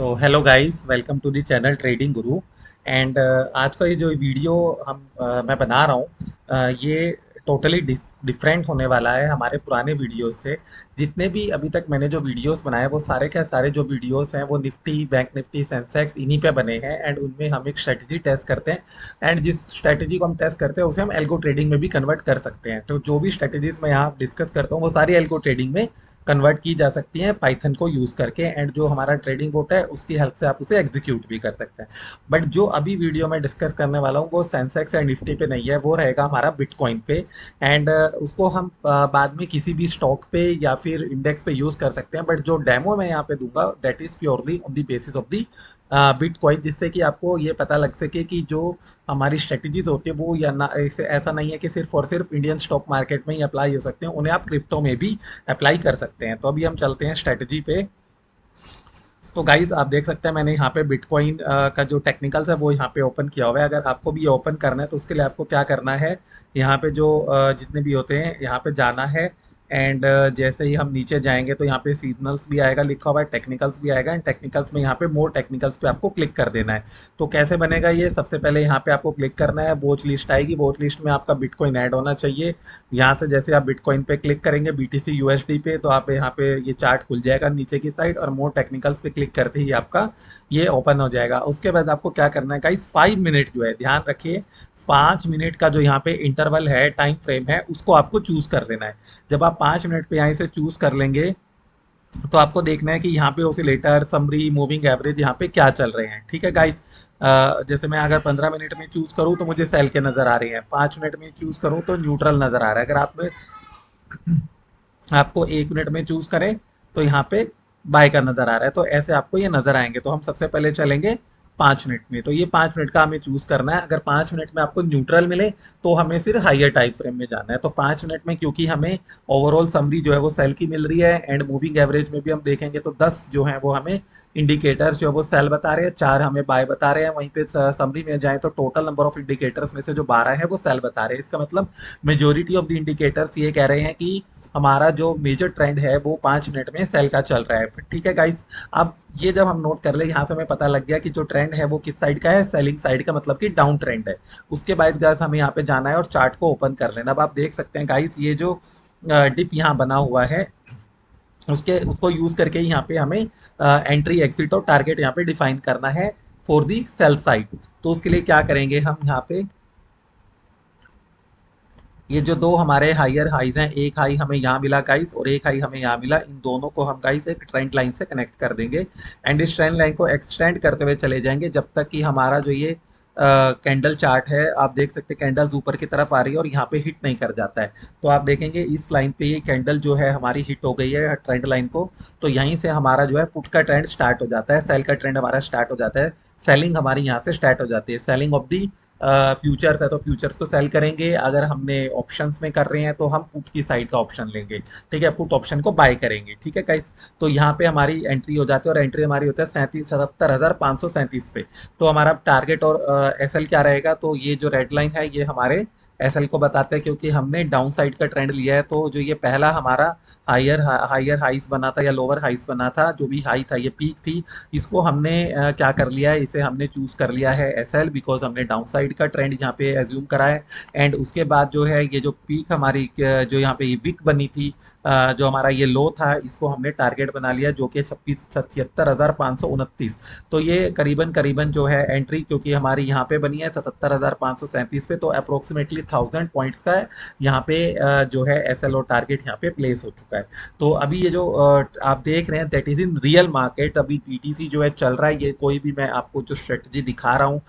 तो hello guys, welcome to the channel trading guru. And आज का ये जो वीडियो मैं बना रहा हूँ, ये टोटली डिफरेंट होने वाला है हमारे पुराने वीडियोस से। जितने भी अभी तक मैंने जो वीडियोस बनाए वो सारे के सारे जो वीडियोस हैं वो निफ्टी, बैंक निफ्टी, सेंसेक्स इन्हीं पे बने हैं। एंड उनमें हम एक स्ट्रेटजी टेस्ट करते हैं, एंड जिस स्ट्रेटजी को हम टेस्ट करते हैं उसे हम एल्गो ट्रेडिंग में भी कन्वर्ट कर सकते हैं। तो जो भी स्ट्रेटजीज मैं यहाँ डिस्कस करता हूँ वो सारी एल्गो ट्रेडिंग में कन्वर्ट की जा सकती हैं पाइथन को यूज़ करके। एंड जो हमारा ट्रेडिंग बोट है उसकी हेल्प से आप उसे एग्जीक्यूट भी कर सकते हैं। बट जो अभी वीडियो में डिस्कस करने वाला हूँ वो सेंसेक्स या निफ्टी पे नहीं है, वो रहेगा हमारा बिटकॉइन पे। एंड उसको हम बाद में किसी भी स्टॉक पे या फिर इंडेक्स पे यूज़ कर सकते हैं। बट जो डेमो मैं यहाँ पे दूंगा that is purely on the basis of the bitcoin, जिससे कि आपको ये पता लग सके कि जो हमारी स्ट्रेटजीज होती है वो या ना ऐसा नहीं है कि सिर्फ और सिर्फ इंडियन स्टॉक मार्केट में ही अप्लाई हो सकते हैं, उन्हें आप क्रिप्टो में भी अप्लाई कर सकते हैं। तो अभी हम चलते हैं स्ट्रेटजी पे। तो गाइज आप देख सकते हैं मैंने यहाँ पे बिटकॉइन का जो टेक्निकल्स है वो यहाँ पे ओपन किया हुआ है। अगर आपको भी ये ओपन करना है तो उसके लिए आपको क्या करना है, यहाँ पे जो जितने भी होते हैं यहाँ पे जाना है। एंड जैसे ही हम नीचे जाएंगे तो यहाँ पे सीजनल्स भी आएगा लिखा हुआ है, टेक्निकल्स भी आएगा। एंड टेक्निकल्स में यहाँ पे मोर टेक्निकल्स पे आपको क्लिक कर देना है। तो कैसे बनेगा ये, सबसे पहले यहाँ पे आपको क्लिक करना है, वॉच लिस्ट आएगी, वॉच लिस्ट में आपका बिटकॉइन ऐड होना चाहिए। यहाँ से जैसे आप बिटकॉइन पे क्लिक करेंगे बीटीसी यूएसडी पे, तो आप यहाँ पे ये चार्ट खुल जाएगा नीचे की साइड, और मोर टेक्निकल्स पे क्लिक करते ही आपका ये ओपन हो जाएगा। उसके बाद आपको क्या करना है गाइस, 5 मिनट जो है, ध्यान रखिए 5 मिनट का जो यहाँ पे इंटरवल है, टाइम फ्रेम है, उसको आपको चूज कर लेना है। जब आप 5 मिनट पे यहाँ से चूज कर लेंगे तो आपको देखना है कि यहाँ पे ओसिलेटर, समरी, मूविंग एवरेज यहाँ पे क्या चल रहे हैं। ठीक है गाइस, जैसे मैं अगर 15 मिनट में चूज करूँ तो मुझे सेल के नजर आ रहे हैं, 5 मिनट में चूज करूँ तो न्यूट्रल नजर आ रहा है। अगर आप में आपको 1 मिनट में चूज करें तो यहाँ पे बाय का नजर आ रहा है। तो ऐसे आपको ये नजर आएंगे। तो हम सबसे पहले चलेंगे 5 मिनट में। तो ये 5 मिनट का हमें चूज करना है। अगर 5 मिनट में आपको न्यूट्रल मिले तो हमें सिर्फ हाइयर टाइम फ्रेम में जाना है। तो 5 मिनट में क्योंकि हमें ओवरऑल समरी जो है वो सेल की मिल रही है, एंड मूविंग एवरेज में भी हम देखेंगे तो 10 जो है वो हमें इंडिकेटर्स जो है वो सेल बता रहे हैं, 4 हमें बाय बता रहे हैं। वहीं पे समरी में जाए तो टोटल नंबर ऑफ इंडिकेटर्स में से जो 12 है वो सेल बता रहे हैं। इसका मतलब मेजोरिटी ऑफ द इंडिकेटर्स ये कह रहे हैं कि हमारा जो मेजर ट्रेंड है वो 5 मिनट में सेल का चल रहा है। ठीक है गाइस, अब ये जब हम नोट कर ले, यहाँ से हमें पता लग गया कि जो ट्रेंड है वो किस साइड का है, सेलिंग साइड का, मतलब कि डाउन ट्रेंड है। उसके बाद गाइस हमें यहाँ पे जाना है और चार्ट को ओपन कर लेना। अब आप देख सकते हैं गाइस ये जो डिप यहाँ बना हुआ है उसके उसको यूज करके ही यहाँ पे हमें एंट्री, एग्जिट और टारगेट यहाँ पे डिफाइन करना है फॉर दी सेल साइड। तो उसके लिए क्या करेंगे हम, यहाँ पे ये जो दो हमारे हायर हाइज हैं, एक हाई हमें यहाँ मिला गाइस और एक हाई हमें यहाँ मिला, इन दोनों को हम गाइस एक ट्रेंड लाइन से कनेक्ट कर देंगे। एंड इस ट्रेंड लाइन को एक्सटेंड करते हुए चले जाएंगे जब तक कि हमारा जो ये कैंडल चार्ट है, आप देख सकते हैं कैंडल्स ऊपर की तरफ आ रही है और यहाँ पे हिट नहीं कर जाता है। तो आप देखेंगे इस लाइन पे ये कैंडल जो है हमारी हिट हो गई है ट्रेंड लाइन को। तो यहीं से हमारा जो है पुट का ट्रेंड स्टार्ट हो जाता है, सेल का ट्रेंड हमारा स्टार्ट हो जाता है। सेलिंग हमारी यहाँ से स्टार्ट हो जाती है, सेलिंग ऑफ दी फ्यूचर्स है तो फ्यूचर्स को सेल करेंगे। अगर हमने ऑप्शंस में कर रहे हैं तो हम पुट की साइड का ऑप्शन लेंगे। ठीक है, पुट ऑप्शन को बाय करेंगे। ठीक है गाइस, तो यहाँ पे हमारी एंट्री हो जाती है, और एंट्री हमारी होता है 77,537 पे। तो हमारा टारगेट और एस एल क्या रहेगा, तो ये जो रेड लाइन है ये हमारे एस एल को बताते हैं, क्योंकि हमने डाउन साइड का ट्रेंड लिया है। तो जो ये पहला हमारा हायर हाइस बना था या लोअर हाइस बना था, जो भी हाई था ये पीक थी, इसको हमने क्या कर लिया है, इसे हमने चूज कर लिया है एस एल, बिकॉज हमने डाउन साइड का ट्रेंड यहाँ पे एज्यूम करा है। एंड उसके बाद जो है ये जो पीक हमारी जो यहाँ पे विक बनी थी, जो हमारा ये लो था, इसको हमने टारगेट बना लिया जो कि 76,529। तो ये करीबन करीबन जो है एंट्री, क्योंकि हमारी यहाँ पे बनी है 77,537 पे, तो अप्रोक्सीमेटली 1000 पॉइंट्स का यहाँ पे जो है एस एल और टारगेट यहाँ पे प्लेस हो चुका है। तो अभी ये जो आप देख रहे हैं that is in real market, अभी बीटीसी जो है चल रहा है। ये कोई भी मैं आपको जो स्ट्रेटजी दिखा रहा हूँ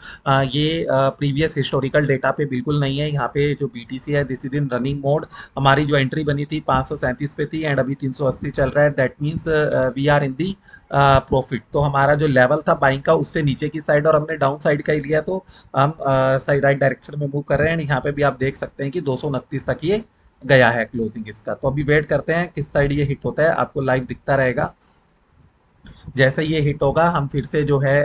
ये प्रीवियस हिस्टोरिकल डेटा पे बिल्कुल नहीं है। यहाँ पे जो बीटीसी है this is in running mode. हमारी जो एंट्री बनी थी 537 पे थी, एंड अभी 380 चल रहा है। That means we are in the profit. तो हमारा जो लेवल था बाइंग का उससे नीचे की साइड, और हमने डाउन साइड का ही लिया, तो हम साइड राइट डायरेक्शन में मूव कर रहे हैं। यहाँ पे भी आप देख सकते हैं कि 229 तक ये गया है क्लोजिंग इसका। तो अभी वेट करते हैं किस साइड ये हिट होता है, आपको लाइव दिखता रहेगा। जैसे ये हिट होगा हम फिर से जो है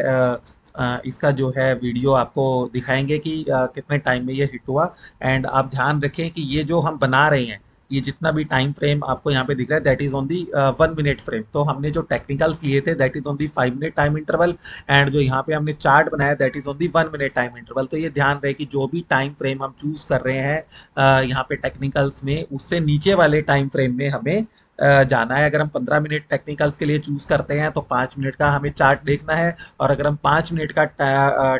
इसका जो है वीडियो आपको दिखाएंगे कि कितने टाइम में ये हिट हुआ। एंड आप ध्यान रखें कि ये जो हम बना रहे हैं ये जितना भी टाइम फ्रेम आपको यहाँ पे दिख रहा है that is on the 1 minute frame. तो हमने जो टेक्निकल्स लिए थे that is on the 5 minute time interval, and जो यहाँ पे हमने चार्ट बनाया that is on the 1 minute time interval. तो ये ध्यान रहे कि जो भी टाइम फ्रेम हम चूज कर रहे हैं यहाँ पे टेक्निकल्स में, उससे नीचे वाले टाइम फ्रेम में हमें जाना है। अगर हम 15 मिनट टेक्निकल्स के लिए चूज करते हैं तो 5 मिनट का हमें चार्ट देखना है, और अगर हम 5 मिनट का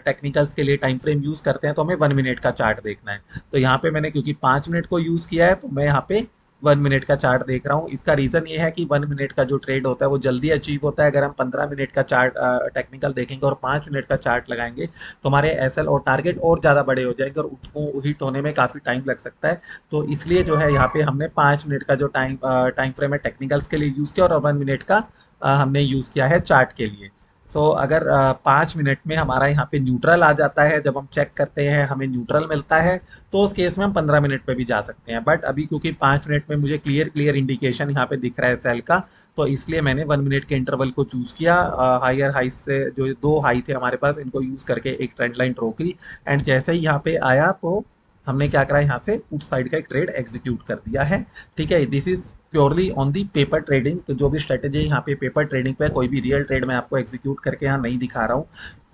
टेक्निकल्स के लिए टाइम फ्रेम यूज करते हैं तो हमें 1 मिनट का चार्ट देखना है। तो यहाँ पे मैंने क्योंकि 5 मिनट को यूज किया है तो मैं यहाँ पे 1 मिनट का चार्ट देख रहा हूँ। इसका रीजन ये है कि 1 मिनट का जो ट्रेड होता है वो जल्दी अचीव होता है। अगर हम 15 मिनट का चार्ट टेक्निकल देखेंगे और 5 मिनट का चार्ट लगाएंगे तो हमारे एसएल और टारगेट और ज़्यादा बड़े हो जाएंगे और उसको हिट होने में काफ़ी टाइम लग सकता है। तो इसलिए जो है यहाँ पे हमने 5 मिनट का जो टाइम फ्रेम है टेक्निकल्स के लिए यूज़ किया, और 1 मिनट का हमने यूज़ किया है चार्ट के लिए। सो अगर 5 मिनट में हमारा यहाँ पे न्यूट्रल आ जाता है, जब हम चेक करते हैं हमें न्यूट्रल मिलता है, तो उस केस में हम 15 मिनट पे भी जा सकते हैं। बट अभी क्योंकि 5 मिनट में मुझे क्लियर क्लियर इंडिकेशन यहाँ पे दिख रहा है सेल का, तो इसलिए मैंने 1 मिनट के इंटरवल को चूज किया। हायर हाई से जो दो हाई थे हमारे पास, इनको यूज करके एक ट्रेंड लाइन ड्रॉ की, एंड जैसे ही यहाँ पे आया तो हमने क्या करा, यहाँ से उस साइड का एक ट्रेड एग्जीक्यूट कर दिया है। ठीक है, this is purely on the paper trading. तो जो भी स्ट्रेटेजी यहाँ पे पेपर ट्रेडिंग पे, कोई भी रियल ट्रेड मैं आपको एग्जीक्यूट करके यहाँ नहीं दिखा रहा हूँ,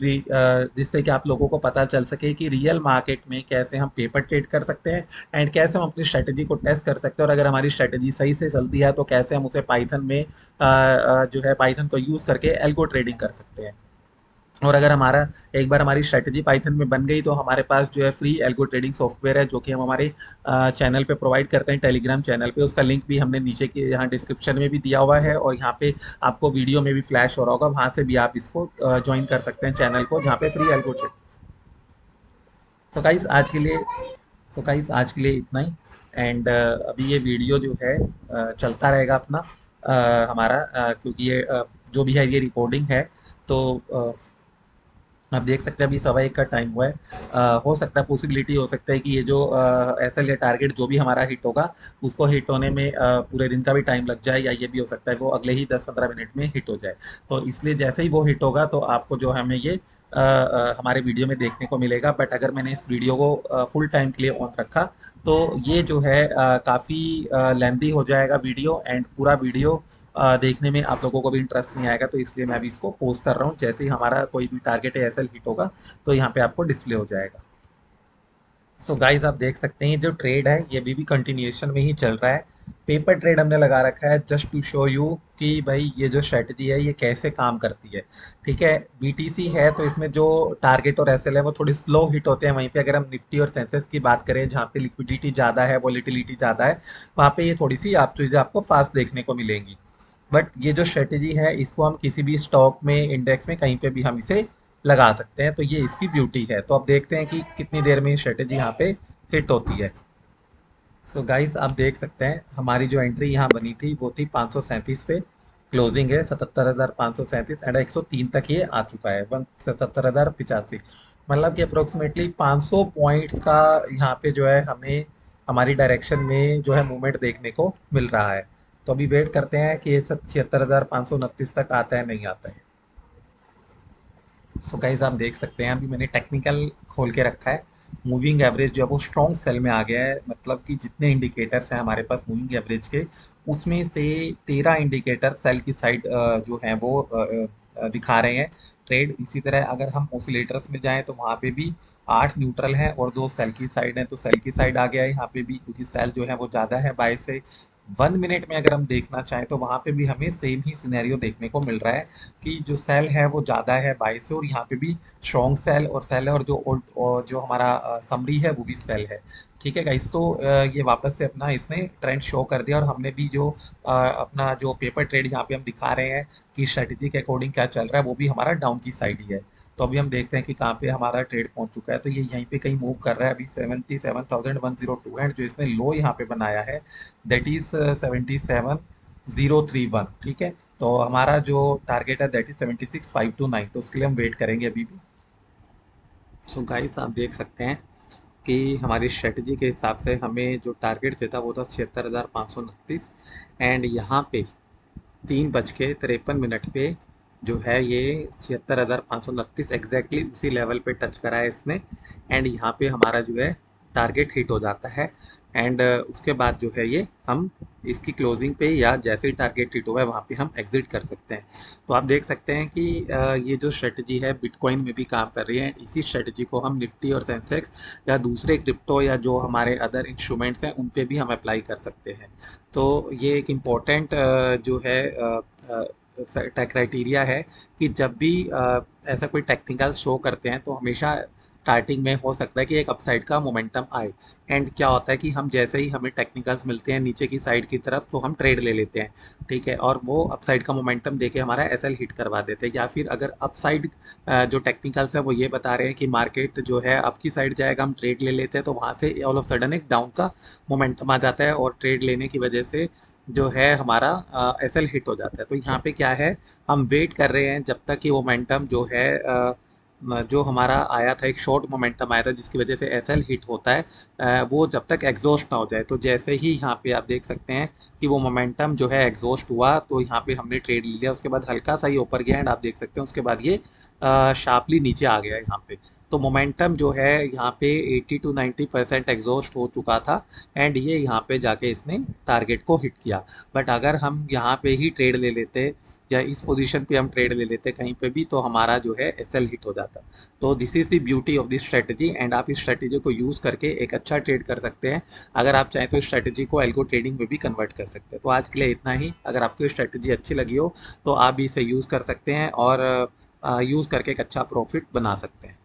जिससे कि आप लोगों को पता चल सके कि रियल मार्केट में कैसे हम पेपर ट्रेड कर सकते हैं, एंड कैसे हम अपनी स्ट्रेटेजी को टेस्ट कर सकते हैं, और अगर हमारी स्ट्रेटेजी सही से चलती है तो कैसे हम उसे पाइथन में जो है पाइथन को यूज़ करके एल्गो ट्रेडिंग कर सकते हैं। और अगर हमारा एक बार हमारी स्ट्रेटेजी पाइथन में बन गई तो हमारे पास जो है फ्री एल्गो ट्रेडिंग सॉफ्टवेयर है, जो कि हम हमारे चैनल पे प्रोवाइड करते हैं, टेलीग्राम चैनल पे। उसका लिंक भी हमने नीचे के यहाँ डिस्क्रिप्शन में भी दिया हुआ है, और यहाँ पे आपको वीडियो में भी फ्लैश हो रहा होगा, वहाँ से भी आप इसको ज्वाइन कर सकते हैं चैनल को, जहाँ पे free algo trading. So guys आज के लिए सो गाइस आज के लिए इतना ही। एंड अभी ये वीडियो जो है चलता रहेगा अपना, हमारा क्योंकि ये जो भी है ये रिकॉर्डिंग है। तो आप देख सकते हैं अभी 1:15 का टाइम हुआ है। हो सकता है, पॉसिबिलिटी हो सकता है कि ये जो एसएल या टारगेट जो भी हमारा हिट होगा, उसको हिट होने में पूरे दिन का भी टाइम लग जाए, या ये भी हो सकता है वो अगले ही 10-15 मिनट में हिट हो जाए। तो इसलिए जैसे ही वो हिट होगा तो आपको जो है हमें ये हमारे वीडियो में देखने को मिलेगा। बट अगर मैंने इस वीडियो को फुल टाइम के लिए ऑन रखा तो ये जो है काफ़ी लेंदी हो जाएगा वीडियो, एंड पूरा वीडियो देखने में आप लोगों को भी इंटरेस्ट नहीं आएगा। तो इसलिए मैं अभी इसको पोस्ट कर रहा हूँ, जैसे ही हमारा कोई भी टारगेट है एसएल हिट होगा तो यहाँ पे आपको डिस्प्ले हो जाएगा। सो गाइस आप देख सकते हैं जो ट्रेड है ये अभी भी कंटिन्यूएशन में ही चल रहा है। पेपर ट्रेड हमने लगा रखा है जस्ट टू शो यू कि भाई ये जो स्ट्रेटजी है ये कैसे काम करती है। ठीक है, बीटीसी है तो इसमें जो टारगेट और एसएल है वो थोड़ी स्लो हिट होते हैं। वहीं पे अगर हम निफ्टी और सेंसेक्स की बात करें, जहाँ पे लिक्विडिटी ज़्यादा है, वॉलीटिलिटी ज़्यादा है, वहाँ पे ये थोड़ी सी आप चीज़ें आपको फास्ट देखने को मिलेंगी। बट ये जो स्ट्रेटेजी है इसको हम किसी भी स्टॉक में, इंडेक्स में, कहीं पे भी हम इसे लगा सकते हैं। तो ये इसकी ब्यूटी है। तो अब देखते हैं कि कितनी देर में ये स्ट्रेटेजी यहाँ पे हिट होती है। सो गाइस आप देख सकते हैं हमारी जो एंट्री यहाँ बनी थी वो थी 537 पे। क्लोजिंग है 77,537, एंड 103 तक ये आ चुका है, 77,085। मतलब कि अप्रोक्सीमेटली 500 पॉइंट्स का यहाँ पे जो है हमें हमारी डायरेक्शन में जो है मूवमेंट देखने को मिल रहा है। तो अभी वेट करते हैं कि ये सब 76,529 तक आता है नहीं आता है। तो गाइज आप देख सकते हैं अभी मैंने टेक्निकल खोल के रखा है। मूविंग एवरेज जो है वो स्ट्रॉन्ग सेल में आ गया है, मतलब कि जितने इंडिकेटर्स हैं हमारे पास मूविंग एवरेज के, उसमें से 13 इंडिकेटर सेल की साइड जो है वो दिखा रहे हैं ट्रेड। इसी तरह अगर हम ऑसिलेटर्स में जाएं तो वहाँ पे भी 8 न्यूट्रल हैं और 2 सेल की साइड हैं। तो सेल की साइड आ गया है यहाँ पे भी, क्योंकि सेल जो है वो ज़्यादा है बाय से। 1 मिनट में अगर हम देखना चाहें तो वहाँ पे भी हमें सेम ही सिनेरियो देखने को मिल रहा है कि जो सेल है वो ज़्यादा है बाई से, और यहाँ पे भी स्ट्रॉन्ग सेल और सेल है, और जो हमारा समरी है वो भी सेल है। ठीक है गाइस, तो ये वापस से अपना इसने ट्रेंड शो कर दिया, और हमने भी जो अपना जो पेपर ट्रेड यहाँ पे हम दिखा रहे हैं कि स्ट्रेटेजी के अकॉर्डिंग क्या चल रहा है, वो भी हमारा डाउन की साइड ही है। तो अभी हम देखते हैं कि कहाँ पे हमारा ट्रेड पहुंच चुका है। तो ये यहीं पे कहीं मूव कर रहा है अभी 77,102, एंड जो इसने लो यहाँ पे बनाया है दैट इज 77,031। ठीक है, तो हमारा जो टारगेट है दैट इज 76,529, तो उसके लिए हम वेट करेंगे अभी भी। सो गाइस आप देख सकते हैं कि हमारी स्ट्रेटजी के हिसाब से हमें जो टारगेट देता वो था 76,529, एंड यहाँ पे 3:53 पे जो है ये 76,529 एग्जैक्टली उसी लेवल पे टच करा है इसने, एंड यहाँ पे हमारा जो है टारगेट हिट हो जाता है। एंड उसके बाद जो है ये हम इसकी क्लोजिंग पे या जैसे ही टारगेट हिट हुआ है वहाँ पे हम एग्जिट कर सकते हैं। तो आप देख सकते हैं कि ये जो स्ट्रेटजी है बिटकॉइन में भी काम कर रही है। इसी स्ट्रेटजी को हम निफ्टी और सेंसेक्स या दूसरे क्रिप्टो या जो हमारे अदर इंस्ट्रूमेंट्स हैं उन पे भी हम अप्लाई कर सकते हैं। तो ये एक इम्पोर्टेंट जो है क्राइटेरिया है कि जब भी ऐसा कोई टेक्निकल शो करते हैं तो हमेशा स्टार्टिंग में हो सकता है कि एक अपसाइड का मोमेंटम आए। एंड क्या होता है कि हम जैसे ही हमें टेक्निकल्स मिलते हैं नीचे की साइड की तरफ तो हम ट्रेड ले लेते हैं, ठीक है, और वो अपसाइड का मोमेंटम देके हमारा एसएल हिट करवा देते हैं। या फिर अगर अपसाइड जो टेक्निकल्स है वो ये बता रहे हैं कि मार्केट जो है आपकी साइड जाएगा, हम ट्रेड ले लेते हैं तो वहाँ से ऑल ऑफ सडन एक डाउन का मोमेंटम आ जाता है और ट्रेड लेने की वजह से जो है हमारा एसएल हिट हो जाता है। तो यहाँ पे क्या है, हम वेट कर रहे हैं जब तक कि मोमेंटम जो है जो हमारा आया था, एक शॉर्ट मोमेंटम आया था जिसकी वजह से एसएल हिट होता है, वो जब तक एग्जॉस्ट ना हो जाए। तो जैसे ही यहाँ पे आप देख सकते हैं कि वो मोमेंटम जो है एग्जॉस्ट हुआ तो यहाँ पे हमने ट्रेड लिया, उसके बाद हल्का सा ही ऊपर गया एंड आप देख सकते हैं उसके बाद ये शार्पली नीचे आ गया यहाँ पे। तो मोमेंटम जो है यहाँ पे 80 to 90% एग्जॉस्ट हो चुका था एंड ये यहाँ पे जाके इसने टारगेट को हिट किया। बट अगर हम यहाँ पे ही ट्रेड ले लेते या इस पोजीशन पे हम ट्रेड ले लेते कहीं पे भी तो हमारा जो है एसएल हिट हो जाता। तो this is the beauty of this strategy and आप इस स्ट्रेटजी को यूज़ करके एक अच्छा ट्रेड कर सकते हैं। अगर आप चाहें तो इस स्ट्रेटजी को एल्गो ट्रेडिंग में भी कन्वर्ट कर सकते हैं। तो आज के लिए इतना ही। अगर आपको ये स्ट्रेटजी अच्छी लगी हो तो आप भी इसे यूज़ कर सकते हैं और यूज़ करके एक अच्छा प्रॉफिट बना सकते हैं।